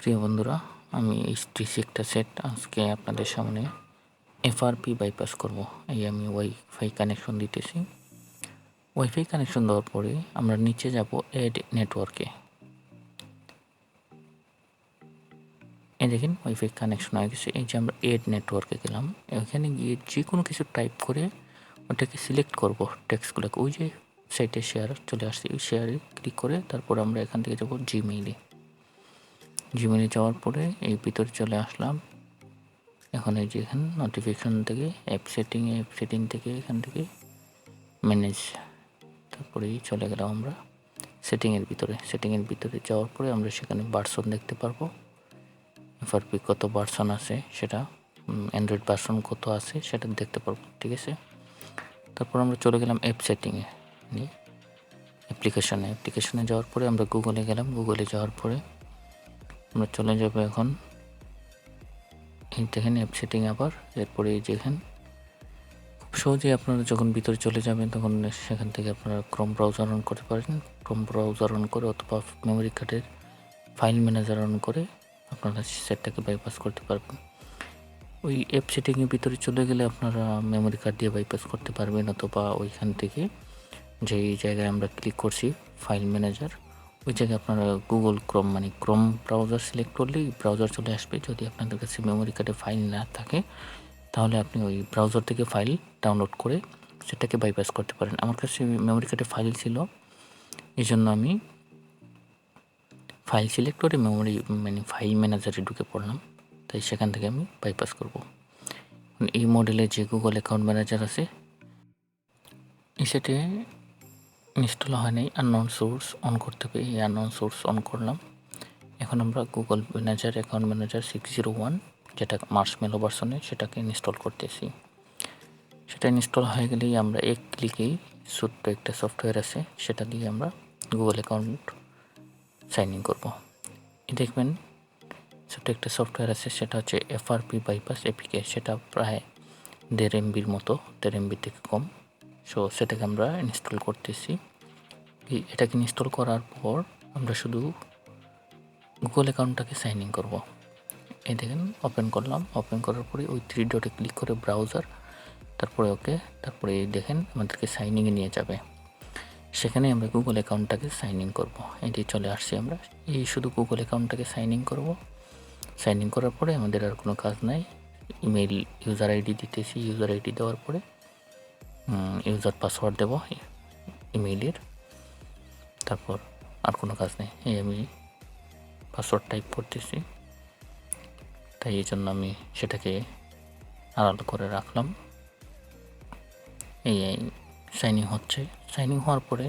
প্রিয় বন্ধুরা, আমি Htc একটা সেট আজকে আপনাদের সামনে FRP বাইপাস করব। এই আমি ওয়াইফাই কানেকশন দিতেছি। ওয়াইফাই কানেকশন দেওয়ার পরে আমরা নিচে যাব এড নেটওয়ার্কে। এই দেখেন ওয়াইফাই কানেকশন হয়ে গেছে। এই যে আমরা এড নেটওয়ার্কে গেলাম, এখানে গিয়ে যে কোনো কিছু টাইপ করে ওটাকে সিলেক্ট করব। টেক্সটগুলোকে ওই যে সাইটে শেয়ার চলে আসছে, ওই শেয়ারে ক্লিক করে তারপর আমরা এখান থেকে যাব জিমেইলে। যাওয়ার পরে এই ভিতরে চলে আসলাম। এখন এই যে এখানে নোটিফিকেশন থেকে অ্যাপ সেটিং থেকে এখান থেকে ম্যানেজ, তারপরেই চলে গেলাম আমরা সেটিংয়ের ভিতরে যাওয়ার পরে আমরা সেখানে ভার্সন দেখতে পারবো। এফআরপি কত ভার্সন আছে সেটা, অ্যান্ড্রয়েড ভার্সন কত আছে সেটা দেখতে পারবো, ঠিক আছে। তারপর আমরা চলে গেলাম অ্যাপ সেটিংয়ে, অ্যাপ্লিকেশনে যাওয়ার পরে আমরা গুগলে গেলাম। গুগলে যাওয়ার পরে আমরা চলে যাবো এখন এই দেখেন অ্যাপ সেটিং। আবার এরপরে এই যেখানে খুব সহজেই আপনারা যখন ভিতরে চলে যাবেন তখন সেখান থেকে আপনারা ক্রোম ব্রাউজার অন করতে পারেন। ক্রোম ব্রাউজার অন করে অথবা মেমোরি কার্ডের ফাইল ম্যানেজার অন করে আপনারা সেটটাকে বাইপাস করতে পারবেন। ওই অ্যাপ সেটিংয়ের ভিতরে চলে গেলে আপনারা মেমোরি কার্ড দিয়ে বাইপাস করতে পারবেন, অথবা ওইখান থেকে যেই জায়গায় আমরা ক্লিক করছি ফাইল ম্যানেজার, ওই জায়গায় আপনারা Google Chrome Chrome browser select করলেই ব্রাউজার চলে আসবে। যদি আপনাদের কাছে মেমোরি কার্ডে ফাইল না থাকে তাহলে আপনি ওই ব্রাউজার থেকে ফাইল ডাউনলোড করে সেটাকে বাইপাস করতে পারেন। আমার কাছে মেমোরি কার্ডে ফাইল ছিল, এই জন্য আমি ফাইল সিলেক্ট করে ফাইল ম্যানেজারে ঢুকে পড়লাম, তাই সেখান থেকে আমি বাইপাস করব। এই মডেলে যে গুগল অ্যাকাউন্ট ম্যানেজার আছে এই সেটে ইনস্টল হয় নাই, আননোন সোর্স অন করতে হবে। এই আননোন সোর্স অন করলাম। এখন আমরা গুগল অ্যাকাউন্ট ম্যানেজার 601 যেটা মার্শমেলো ভার্সনে সেটাকে ইনস্টল করতেছি। সেটা ইনস্টল হয়ে গেলেই আমরা এক ক্লিকেই ছোট্ট একটা সফটওয়্যার আছে সেটা দিয়ে আমরা গুগল অ্যাকাউন্ট সাইন ইন করবো। দেখবেন ছোট্ট একটা সফটওয়্যার আছে, সেটা হচ্ছে FRP বাইপাস APK। সেটা প্রায় 1.5 MBর মতো, 1.5 MB থেকে কম। সো সেটাকে আমরা ইনস্টল করতেছি। এটাকে ইনস্টল করার পর আমরা শুধু গুগল অ্যাকাউন্টটাকে সাইন ইন করবো। এই দেখেন ওপেন করলাম। ওপেন করার পরে ওই 3 ডটে ক্লিক করে ব্রাউজার, তারপরে ওকে, তারপরে এই দেখেন আমাদেরকে সাইন ইনে নিয়ে যাবে। সেখানে আমরা গুগল অ্যাকাউন্টটাকে সাইন ইন করবো। এটি চলে আসছি আমরা। এই শুধু গুগল অ্যাকাউন্টটাকে সাইন ইন করবো। সাইন ইন করার পরে আমাদের আর কোনো কাজ নাই। ইমেইল ইউজার আইডি দিতেছি। ইউজার আইডি দেওয়ার পরে ইউজার পাসওয়ার্ড দেবো ইমেইলের। তারপর আর কোনো কাজ নেই। এই আমি পাসওয়ার্ড টাইপ করতেছি, তাই এই জন্য আমি সেটাকে আলাদা করে রাখলাম। এই সাইনিং হচ্ছে। সাইনিং হওয়ার পরে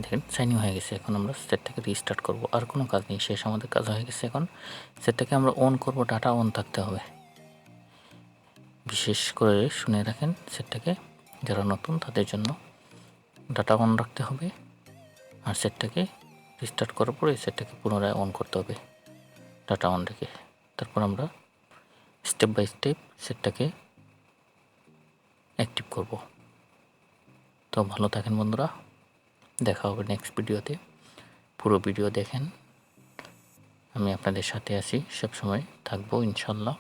দেখেন সাইনিং হয়ে গেছে। এখন আমরা সেটটাকে রিস্টার্ট করব। আর কোনো কাজ নেই, শেষ, আমাদের কাজ হয়ে গেছে। এখন সেটটাকে আমরা অন করব। ডাটা অন থাকতে হবে, বিশেষ করে শুনে রাখেন সেটটাকে, যারা নতুন তাদের জন্য ডাটা অন রাখতে হবে। আর সেটটাকে রিস্টার্ট করার পরে সেটটাকে পুনরায় অন করতে হবে ডাটা অন রেখে। তারপর আমরা স্টেপ বাই স্টেপ সেটটাকে অ্যাক্টিভ করব। তো ভালো থাকেন বন্ধুরা, দেখা হবে নেক্সট ভিডিওতে। পুরো ভিডিও দেখেন, আমি আপনাদের সাথে আছি, সবসময় থাকবো ইনশাল্লাহ।